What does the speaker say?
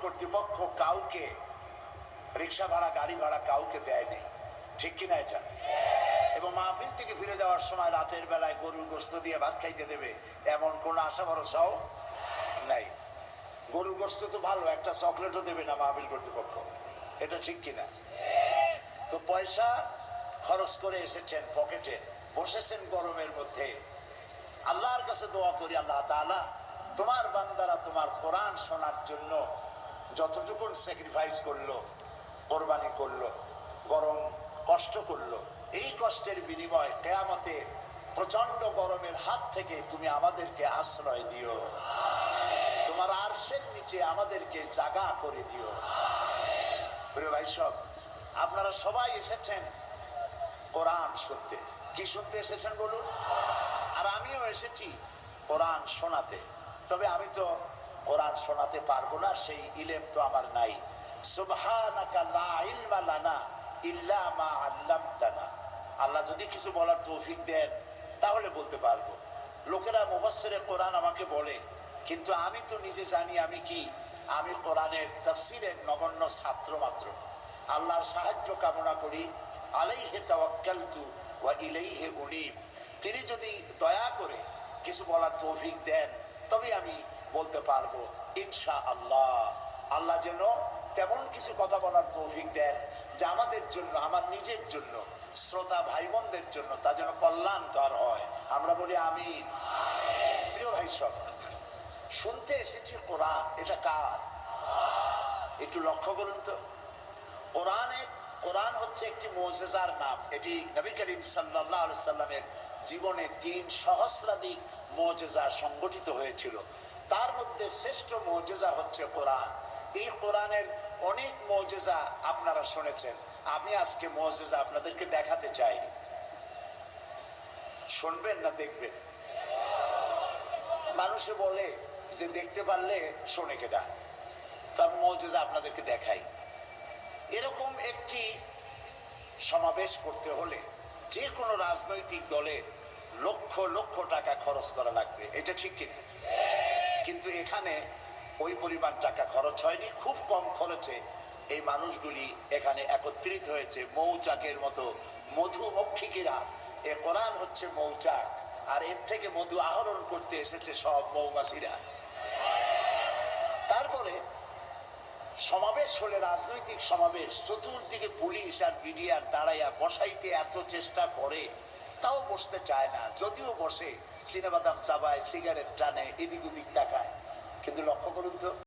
কর্তৃপক্ষ কাউকে রিক্সা ভাড়া গাড়ি ভাড়া কাউকে দেয়নি, ঠিক কিনা এটা? এবং মাহফিল থেকে ফিরে যাওয়ার সময় রাতের বেলায় গরুর গোশত দিয়ে ভাত খাইতে দেবে এমন কোন আশা ভরসাও নাই। গরুর গোশত তো ভালো, একটা চকলেটও দেবে না মাহফিল কর্তৃপক্ষ, এটা ঠিক কিনা? তো পয়সা খরচ করে এসেছেন পকেটে, বসেছেন গরমের মধ্যে। আল্লাহর কাছে দোয়া করি, আল্লাহ তাআলা তোমার বান্দারা তোমার কোরআন শোনার জন্য যতটুকুন স্যাক্রিফাইস করলো, কোরবানি করলো, গরম কষ্ট করলো, এই কষ্টের বিনিময়ে কিয়ামতে প্রচন্ড গরমের হাত থেকে তুমি আমাদেরকে আশ্রয় দিও, তোমার আরশের নিচে আমাদেরকে জাগা করে দিও। প্রিয় ভাই সব, আপনারা সবাই এসেছেন কোরআন শুনতে। কি শুনতে এসেছেন বলুন? আর আমিও এসেছি কোরআন শোনাতে। তবে আমি তো কোরআন শোনাতে পারবো না, সেই ইলম তো আমার নাই। সুবহানাকা লা ইলমা লানা ইল্লা মা আল্লামতানা। আল্লাহ যদি কিছু বলার তৌফিক দেন তাহলে বলতে পারবো। লোকেরা মুফাসসিরে কোরআন আমাকে বলে, কিন্তু আমি তো নিজে জানি আমি কি, আমি কোরআনের তাফসীরের নগণ্য ছাত্র মাত্র। আল্লাহর সাহায্য কামনা করি। আলাইহি তাওয়াক্কালতু ওয়া ইলাইহি উনীব। তিনি যদি দয়া করে কিছু বলার তৌফিক দেন তবে আমি বলতে পারবো ইনশাআল্লাহ। আল্লাহ যেন তেমন কিছু কথা বলার তৌফিক দেন যা আমাদের জন্য, আমার নিজের জন্য, শ্রোতা ভাই বোনদের জন্য তা যেন কল্যাণকর হয়। আমরা বলি আমিন। প্রিয় ভাই সব, শুনতে এসেছি কোরআন, এটা কার? একটু লক্ষ্য করুন তো। কোরআন হচ্ছে একটি মুজিজার নাম। এটি নবী করিম সাল্লাল্লাহু আলাইহি সাল্লামের জীবনে ৩ সহস্রাধিক মুজিজা সংগঠিত হয়েছিল। তার মধ্যে শ্রেষ্ঠ মুজিজা হচ্ছে কোরআন। এই কোরআনের অনেক মুজিজা আপনারা শুনেছেন। আমি আজকে মুজিজা আপনাদেরকে দেখাতে চাই। শুনবেন না দেখবেন? মানুষে বলে যে দেখতে পারলে শোনে কেডা, তার মুজিজা আপনাদেরকে দেখাই। এরকম একটি সমাবেশ করতে হলে যে কোনো রাজনৈতিক দলের লক্ষ লক্ষ টাকা খরচ করা লাগবে, এটা ঠিক কিনা? কিন্তু এখানে ওই পরিমাণ টাকা খরচ হয়নি। খুব কম খরচে এই মানুষগুলি এখানে একত্রিত হয়েছে। মৌচাকের মতো মধুমক্ষিকেরা, এ কোরআন হচ্ছে মৌচাক, আর এর থেকে মধু আহরণ করতে এসেছে সব মৌমাছিরা। তারপরে সমাবেশ হলে, রাজনৈতিক সমাবেশ, চতুর্দিকে পুলিশ আর মিডিয়ার দাঁড়াইয়া বসাইতে এত চেষ্টা করে, তাও বসতে চায় না। যদিও বসে, সিনেমাদাম চাবায়, সিগারেট টানে, এদিক ওদিক তাকায়। কিন্তু লক্ষ্য করুন তো,